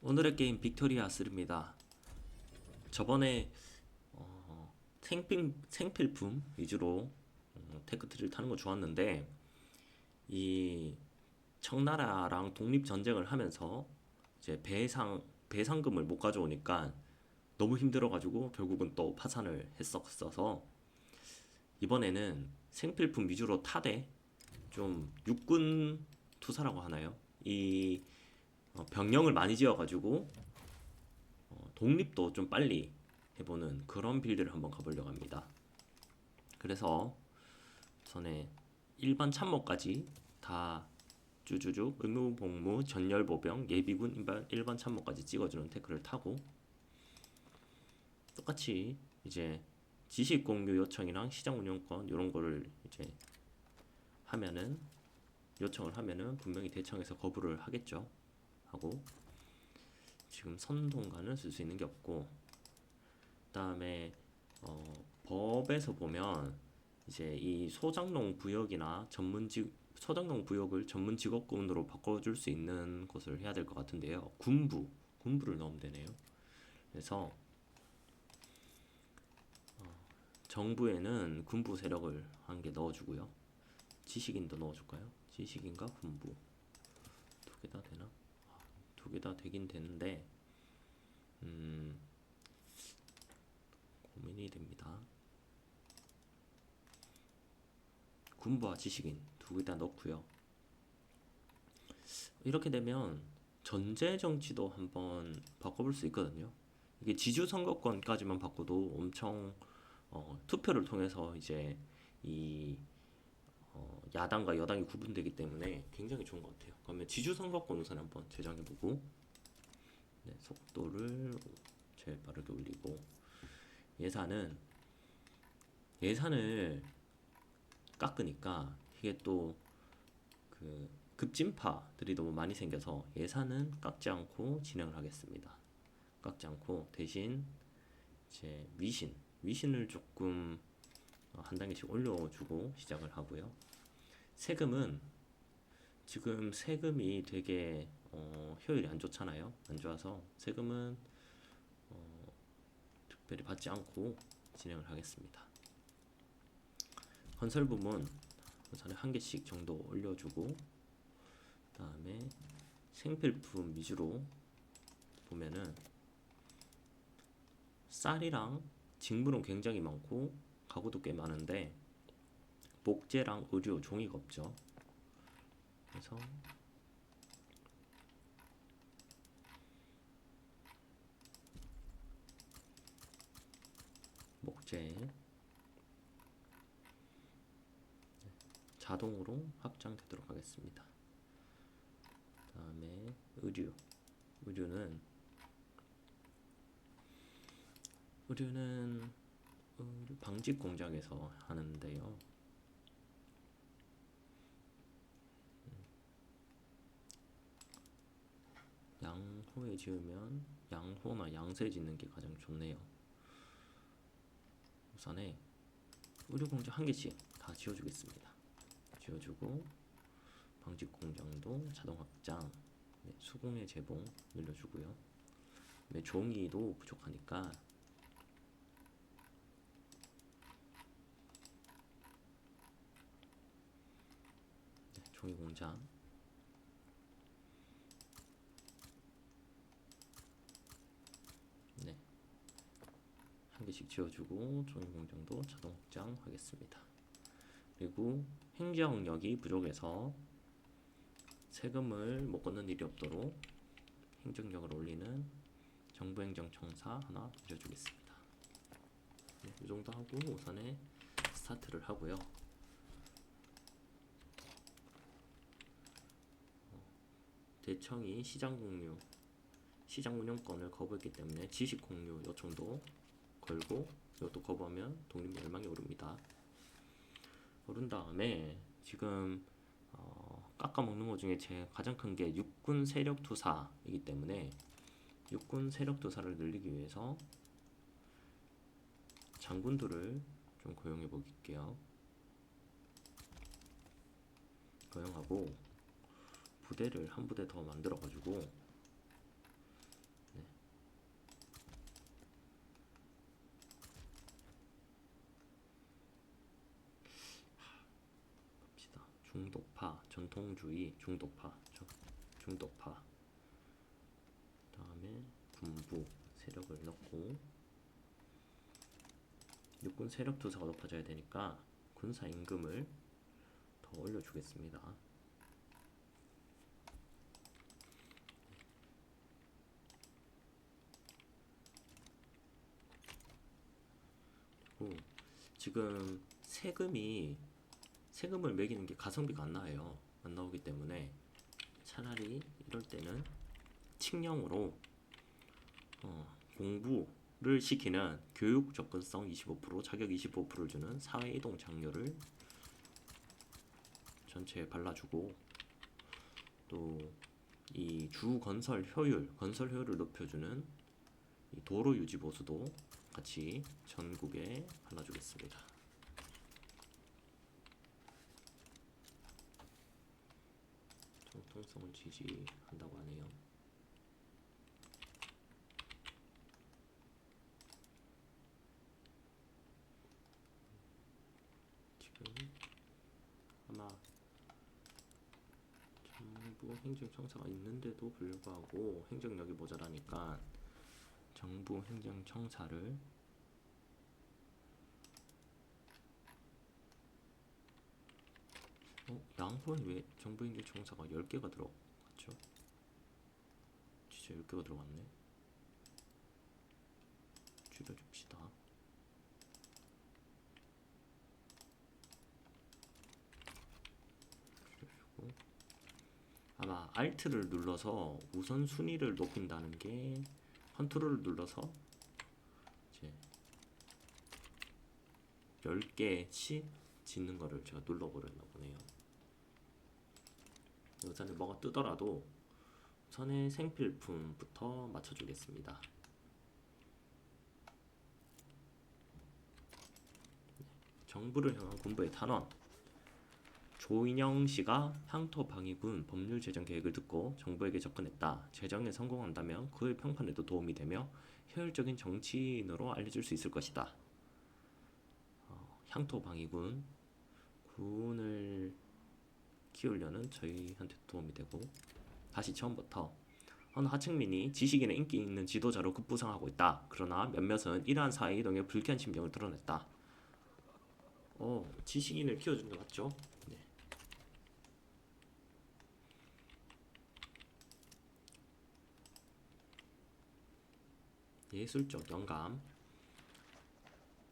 오늘의 게임 빅토리아 3입니다. 저번에 생필품 위주로 테크트리를 타는 거 좋았는데 이 청나라랑 독립 전쟁을 하면서 이제 배상금을 못 가져오니까 너무 힘들어가지고 결국은 또 파산을 했었어서 이번에는 생필품 위주로 타되 좀 육군 투사라고 하나요? 이 병력을 많이 지어가지고 독립도 좀 빨리 해보는 그런 빌드를 한번 가보려고 합니다. 그래서 전에 일반 참모까지 다 쭈쭈쭈 의무 복무 전열 보병 예비군 일반 참모까지 찍어주는 태클을 타고 똑같이 이제 지식 공유 요청이랑 시장 운영권 이런 거를 이제 하면은 요청을 하면은 분명히 대청에서 거부를 하겠죠. 하고 지금 선동가는 쓸 수 있는 게 없고 그다음에 법에서 보면 이제 이 소장농 부역이나 소장농 부역을 전문 직업군으로 바꿔줄 수 있는 것을 해야 될 것 같은데요. 군부를 넣으면 되네요. 그래서 정부에는 군부 세력을 한 개 넣어주고요. 지식인도 넣어줄까요? 지식인과 군부 두 개 다 되나? 두 개 다 되긴 되는데 고민이 됩니다. 군부와 지식인 두 개 다 넣고요. 이렇게 되면 전제 정치도 한번 바꿔볼 수 있거든요. 이게 지주 선거권까지만 바꿔도 엄청 투표를 통해서 이제 이 야당과 여당이 구분되기 때문에 굉장히 좋은 것 같아요. 그러면 지주 선거권 우선 한번 제정해보고 네, 속도를 제일 빠르게 올리고 예산은 예산을 깎으니까 이게 또 그 급진파들이 너무 많이 생겨서 예산은 깎지 않고 진행을 하겠습니다. 깎지 않고 대신 이제 위신을 조금 한 단계씩 올려주고 시작을 하고요. 세금은 지금 세금이 되게 효율이 안 좋잖아요. 안 좋아서 세금은 특별히 받지 않고 진행을 하겠습니다. 건설 부문 우선 한 개씩 정도 올려주고 그다음에 생필품 위주로 보면은 쌀이랑 직물은 굉장히 많고 가구도 꽤 많은데 목재랑 의류, 종이가 없죠. 그래서 목재 자동으로 확장되도록 하겠습니다. 그 다음에 의류는 의류는 방직 공장에서 하는데요. 양호에 지으면 양호나 양서에 짓는 게 가장 좋네요. 우선에 의류 공장 한 개씩 다 지어주겠습니다. 지어주고 방직 공장도 자동 확장, 네, 수공예 재봉 늘려주고요. 네, 종이도 부족하니까 네, 종이 공장 네, 한 개씩 지어주고 종이 공장도 자동 확장하겠습니다. 그리고 행정력이 부족해서 세금을 못 걷는 일이 없도록 행정력을 올리는 정부행정청사 하나 늘려주겠습니다. 네, 이 정도 하고 우선에 스타트를 하고요. 대청이 시장 운영권을 거부했기 때문에 지식 공유 요청도 걸고 이것도 거부하면 독립 멸망이 오릅니다. 오른 다음에 지금 깎아먹는 것 중에 제 가장 큰 게 육군 세력 투사이기 때문에 육군 세력 투사를 늘리기 위해서 장군들을 좀 고용해 볼게요. 고용하고 부대를 한 부대 더 만들어 가지고 전통주의, 중도파. 다음에 군부 세력을 넣고 육군 세력 투사가 높아져야 되니까 군사 임금을 더 올려주겠습니다. 그리고 지금 세금을 매기는 게 가성비가 안 나와요. 안 나오기 때문에 차라리 이럴 때는 칙령으로 공부를 시키는 교육 접근성 25%, 자격 25%를 주는 사회이동 장려를 전체에 발라주고, 또 이 주 건설 효율을 높여주는 이 도로 유지 보수도 같이 전국에 발라주겠습니다. 정통성을 지지한다고 하네요. 지금 아마 정부 행정청사가 있는데도 불구하고 행정력이 모자라니까 정부 행정청사를 양호는 왜 정부 행정청사가 10개가 들어갔죠? 진짜 10개가 들어갔네. 줄여줍시다. 줄여주고, 아마 Alt를 눌러서 우선순위를 높인다는 게 컨트롤을 눌러서 이제 10개씩 짓는 거를 제가 눌러버렸나 보네요. 우선에 뭐가 뜨더라도 우선에 생필품부터 맞춰주겠습니다. 정부를 향한 군부의 탄원. 조인영 씨가 향토방위군 법률 제정 계획을 듣고 정부에게 접근했다. 제정에 성공한다면 그의 평판에도 도움이 되며 효율적인 정치인으로 알려질 수 있을 것이다. 향토방위군 군을 키우려는 저희한테 도움이 되고, 다시 처음부터 어느 하층민이 지식인의 인기 있는 지도자로 급부상하고 있다. 그러나 몇몇은 이러한 사회 이동에 불쾌한 심정을 드러냈다. 지식인을 키워주는 게 맞죠? 네. 예술적 영감.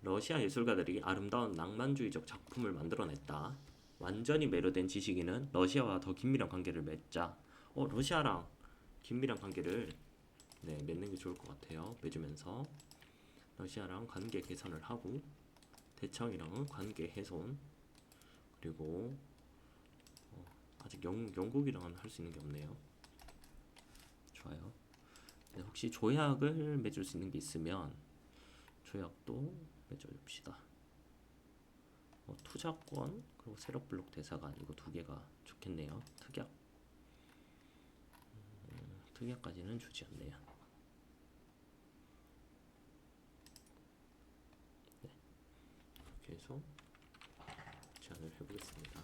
러시아 예술가들이 아름다운 낭만주의적 작품을 만들어냈다. 완전히 매료된 지식인은 러시아와 더 긴밀한 관계를 맺자. 러시아랑 긴밀한 관계를 맺는 게 좋을 것 같아요. 맺으면서 러시아랑 관계 개선을 하고, 대청이랑은 관계 훼손, 그리고 아직 영국이랑은 할 수 있는 게 없네요. 좋아요. 혹시 조약을 맺을 수 있는 게 있으면 조약도 맺어줍시다. 투자권 그리고 세력블록 대사관, 이거 두 개가 좋겠네요. 특약까지는 주지 않네요. 이렇게 해서 제안을 해보겠습니다.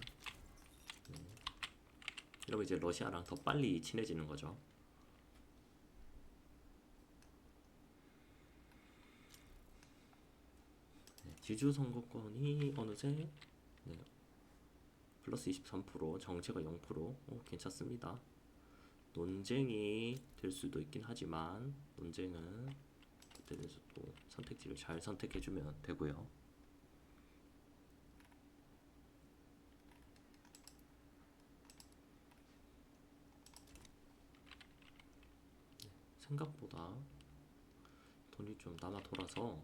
이러면 이제 러시아랑 더 빨리 친해지는 거죠. 지주 선거권이 어느새 플러스 23%, 정체가 0%, 괜찮습니다. 논쟁이 될 수도 있긴 하지만 논쟁은 그때 돼서 또 선택지를 잘 선택해주면 되고요. 생각보다 돈이 좀 남아 돌아서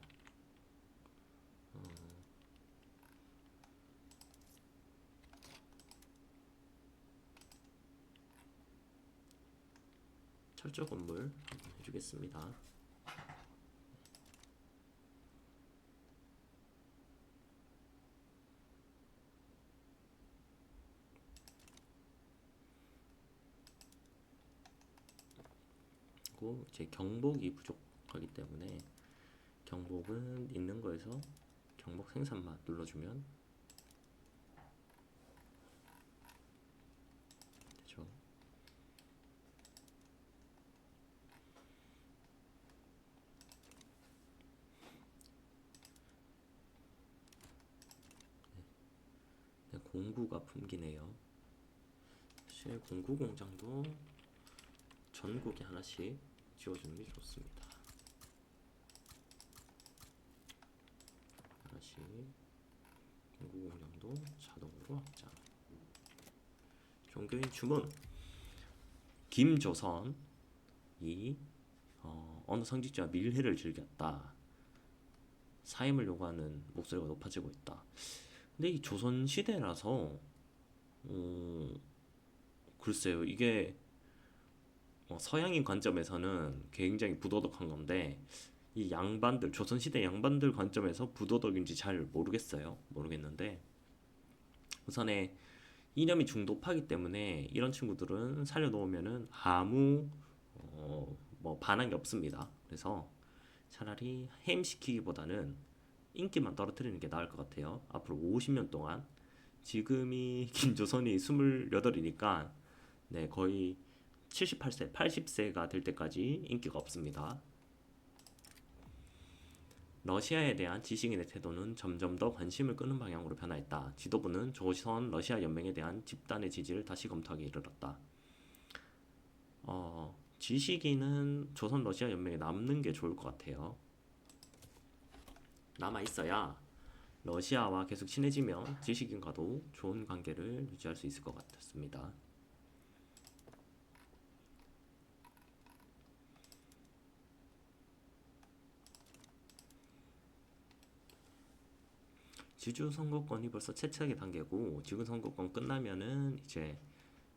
철저 건물 한번 해주겠습니다. 그리고 제 경복이 부족하기 때문에 경복은 있는 거에서 경복 생산만 눌러주면 공구가 풍기네요. 사실 공구 공장도 전국에 하나씩 지어주는 게 좋습니다. 하나씩 공구 공장도 자동으로 확장. 종교인 주문. 김조선이 어느 성직자가 밀회를 즐겼다. 사임을 요구하는 목소리가 높아지고 있다. 근데 이 조선 시대라서 글쎄요, 이게 서양인 관점에서는 굉장히 부도덕한 건데 이 양반들, 조선시대 양반들 관점에서 부도덕인지 잘 모르겠는데 우선에 이념이 중도파기 때문에 이런 친구들은 살려놓으면은 아무 뭐 반항이 없습니다. 그래서 차라리 해임시키기보다는 인기만 떨어뜨리는 게 나을 것 같아요. 앞으로 50년 동안 지금이 김조선이 28이니까 네, 거의 78세, 80세가 될 때까지 인기가 없습니다. 러시아에 대한 지식인의 태도는 점점 더 관심을 끄는 방향으로 변화했다. 지도부는 조선 러시아 연맹에 대한 집단의 지지를 다시 검토하기 이르렀다. 지식인은 조선 러시아 연맹에 남는 게 좋을 것 같아요. 남아 있어야 러시아와 계속 친해지면 지식인과도 좋은 관계를 유지할 수 있을 것 같습니다. 지주 선거권이 벌써 채착의 단계고 지구 선거권 끝나면은 이제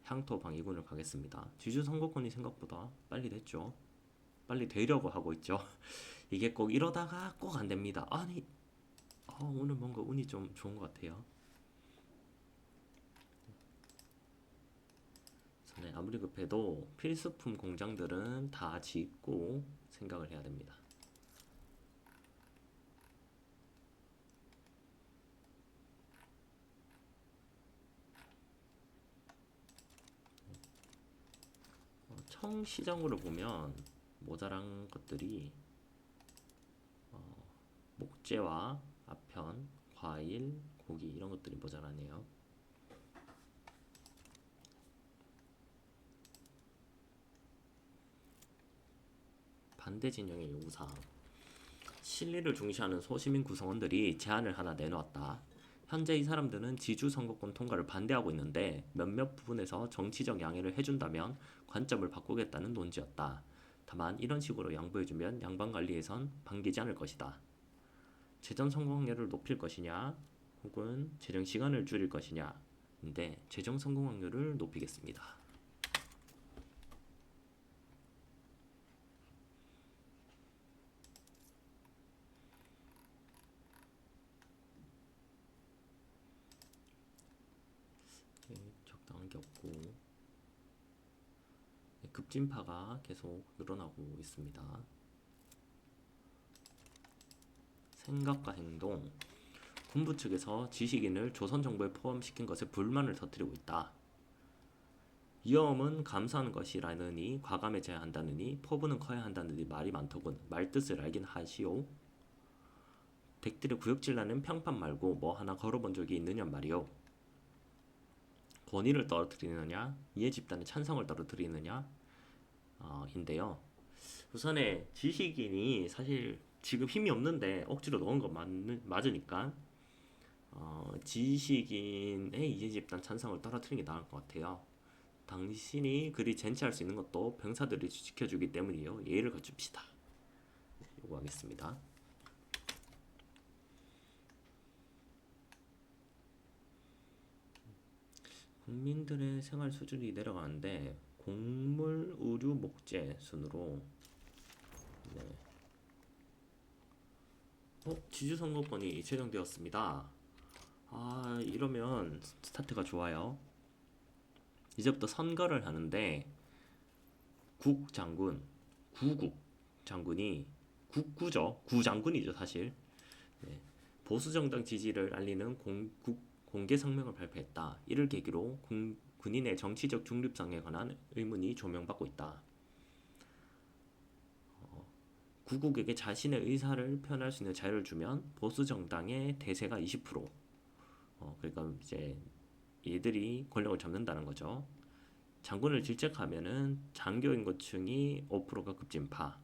향토 방위군을 가겠습니다. 지주 선거권이 생각보다 빨리 됐죠. 빨리 되려고 하고 있죠. 이게 꼭 이러다가 꼭 안 됩니다. 아니, 오늘 뭔가 운이 좀 좋은 것 같아요. 네, 아무리 급해도 필수품 공장들은 다 짓고 생각을 해야 됩니다. 청시장으로 보면 모자란 것들이 목재와 아편, 과일, 고기 이런 것들이 모자라네요. 반대 진영의 요구사항. 실리를 중시하는 소시민 구성원들이 제안을 하나 내놓았다. 현재 이 사람들은 지주 선거권 통과를 반대하고 있는데 몇몇 부분에서 정치적 양해를 해준다면 관점을 바꾸겠다는 논지였다. 다만 이런 식으로 양보해주면 양반관리에선 반기지 않을 것이다. 재정 성공 확률을 높일 것이냐 혹은 재정 시간을 줄일 것이냐인데 재정 성공 확률을 높이겠습니다. 적당한 게 없고 급진파가 계속 늘어나고 있습니다. 생각과 행동. 군부 측에서 지식인을 조선 정부에 포함시킨 것에 불만을 터뜨리고 있다. 위험은 감수하는 것이라느니 과감에 제한한다느니 포부는 커야 한다느니 말이 많더군. 말뜻을 알긴 하시오. 댁들의 구역질나는 평판 말고 뭐 하나 걸어본 적이 있느냐 말이오. 권위를 떨어뜨리느냐 이해 집단의 찬성을 떨어뜨리느냐 인데요. 우선에 지식인이 사실 지금 힘이 없는데 억지로 넣은 거 맞으니까 지식인의 이해 집단 찬성을 떨어뜨리는 게 나을 것 같아요. 당신이 그리 젠치할 수 있는 것도 병사들이 지켜주기 때문이요. 예의를 갖춥시다. 요구하겠습니다. 국민들의 생활 수준이 내려가는데 곡물, 의류, 목재 순으로 네. 지주 선거권이 제정되었습니다. 이러면 스타트가 좋아요. 이제부터 선거를 하는데 국 장군, 구국 장군이 국구죠. 구장군이죠 사실. 네. 보수 정당 지지를 알리는 공개 성명을 발표했다. 이를 계기로 군인의 정치적 중립성에 관한 의문이 조명받고 있다. 구국에게 자신의 의사를 표현할 수 있는 자유를 주면 보수 정당의 대세가 20%. 그러니까 이제 얘들이 권력을 잡는다는 거죠. 장군을 질책하면은 장교인거층이 5%가 급진파,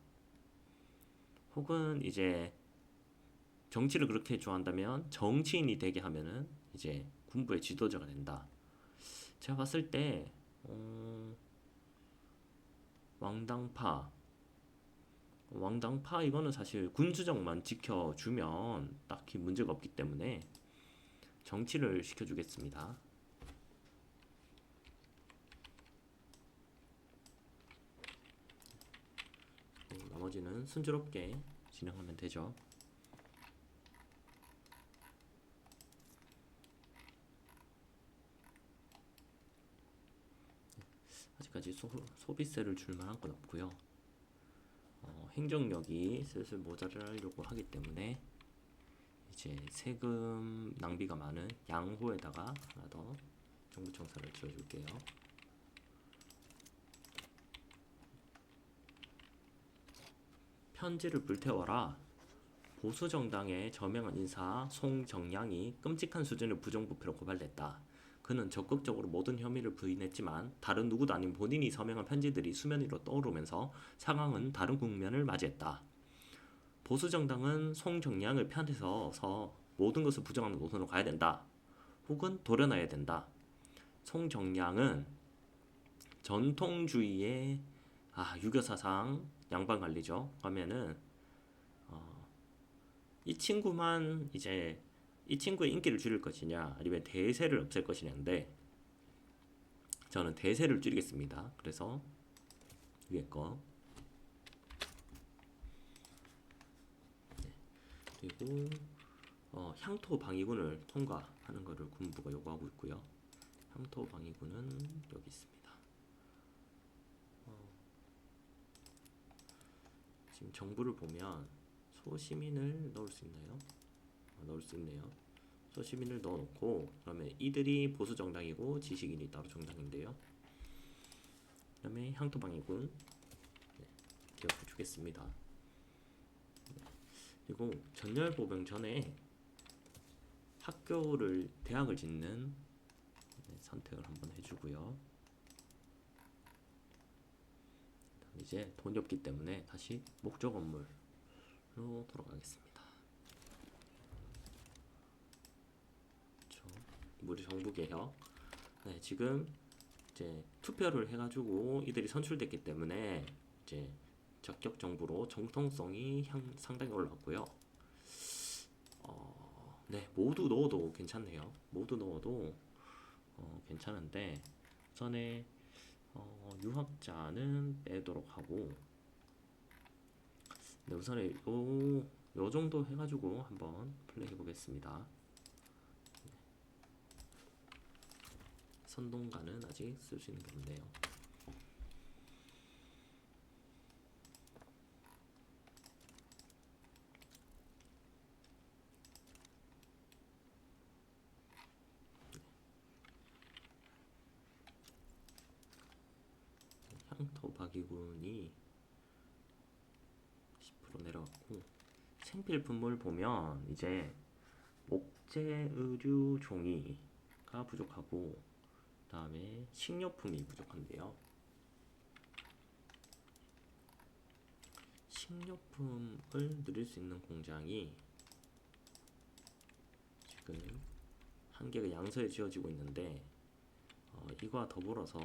혹은 이제 정치를 그렇게 좋아한다면 정치인이 되게 하면은 이제 군부의 지도자가 된다. 제가 봤을 때 왕당파 이거는 사실 군주정만 지켜주면 딱히 문제가 없기 때문에 정치를 시켜주겠습니다. 나머지는 순조롭게 진행하면 되죠. 아직까지 소비세를 줄 만한 건 없고요. 행정력이 슬슬 모자라려고 하기 때문에 이제 세금 낭비가 많은 양호에다가 하나 더 정부 청사를 지어줄게요. 편지를 불태워라. 보수 정당의 저명한 인사 송정양이 끔찍한 수준의 부정부패로 고발됐다. 그는 적극적으로 모든 혐의를 부인했지만 다른 누구도 아닌 본인이 서명한 편지들이 수면 위로 떠오르면서 상황은 다른 국면을 맞이했다. 보수 정당은 송정양을 편에서 모든 것을 부정하는 노선으로 가야 된다. 혹은 도려놔야 된다. 송정양은 전통주의의 유교사상 양반관리죠. 하면은 이 친구만 이제 이 친구의 인기를 줄일 것이냐 아니면 대세를 없앨 것이냐인데 저는 대세를 줄이겠습니다. 그래서 위에 거 그리고 향토 방위군을 통과하는 것을 군부가 요구하고 있고요. 향토 방위군은 여기 있습니다. 지금 정부를 보면 소시민을 넣을 수 있나요? 넣을 수 있네요. 소시민을 넣어놓고 그러면 이들이 보수 정당이고 지식인이 따로 정당인데요. 그다음에 향토 방위군 기억해 주겠습니다. 그리고 전열보병 전에 대학을 짓는 선택을 한번 해주고요. 이제 돈이 없기 때문에 다시 목적 건물로 돌아가겠습니다. 그렇죠. 우리 정부 개혁. 네, 지금 이제 투표를 해가지고 이들이 선출됐기 때문에 이제 적격 정부로 정통성이 상당히 올랐고요. 네, 모두 넣어도 괜찮네요. 모두 넣어도 괜찮은데 전에 유학자는 빼도록 하고 네, 우선에 요 정도 해가지고 한번 플레이 해보겠습니다. 선동가는 아직 쓸 수 있는 게 없네요. 향토박이군이 10% 내려갔고 생필품을 보면 이제 목재, 의류, 종이가 부족하고 그 다음에 식료품이 부족한데요. 식료품을 늘릴 수 있는 공장이 지금 한 개가 양서에 지어지고 있는데 이거와 더불어서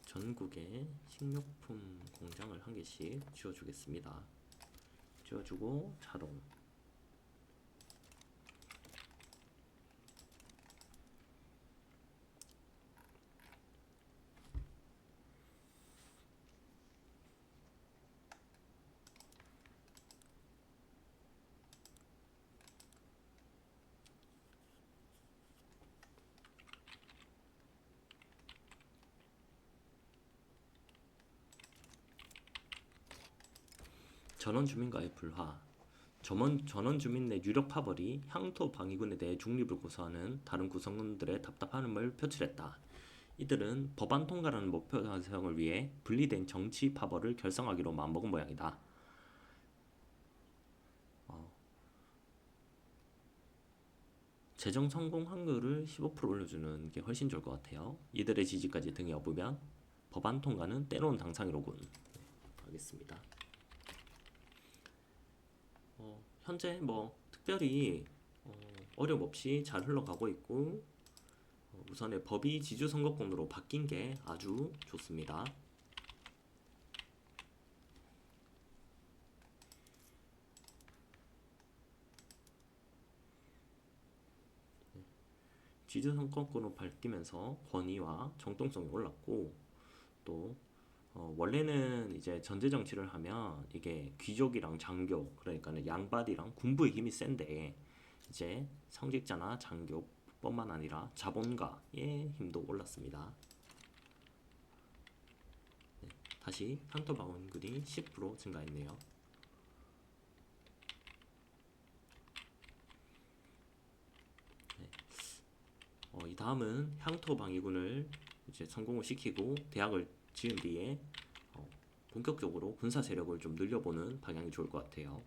전국에 식료품 공장을 한 개씩 지어주겠습니다. 지어주고 자동 전원 주민과의 불화. 전원 주민 내 유력 파벌이 향토 방위군에 대해 중립을 고수하는 다른 구성원들의 답답함을 표출했다. 이들은 법안 통과라는 목표 달성을 위해 분리된 정치 파벌을 결성하기로 마음먹은 모양이다. 재정 성공 확률을 15% 올려주는 게 훨씬 좋을 것 같아요. 이들의 지지까지 등에 업으면 법안 통과는 때로는 당상이로군. 네, 하겠습니다. 현재 뭐 특별히 어려움 없이 잘 흘러가고 있고 우선의 법이 지주 선거권으로 바뀐 게 아주 좋습니다. 지주 선거권으로 바뀌면서 권위와 정통성이 올랐고 또 원래는 이제 전제 정치를 하면 이게 귀족이랑 장교 그러니까는 양반이랑 군부의 힘이 센데 이제 성직자나 장교뿐만 아니라 자본가의 힘도 올랐습니다. 네, 다시 향토 방문군이 10% 증가했네요. 네, 이 다음은 향토 방위군을 이제 성공을 시키고 대학을 지은 뒤에 본격적으로 군사 세력을 좀 늘려보는 방향이 좋을 것 같아요.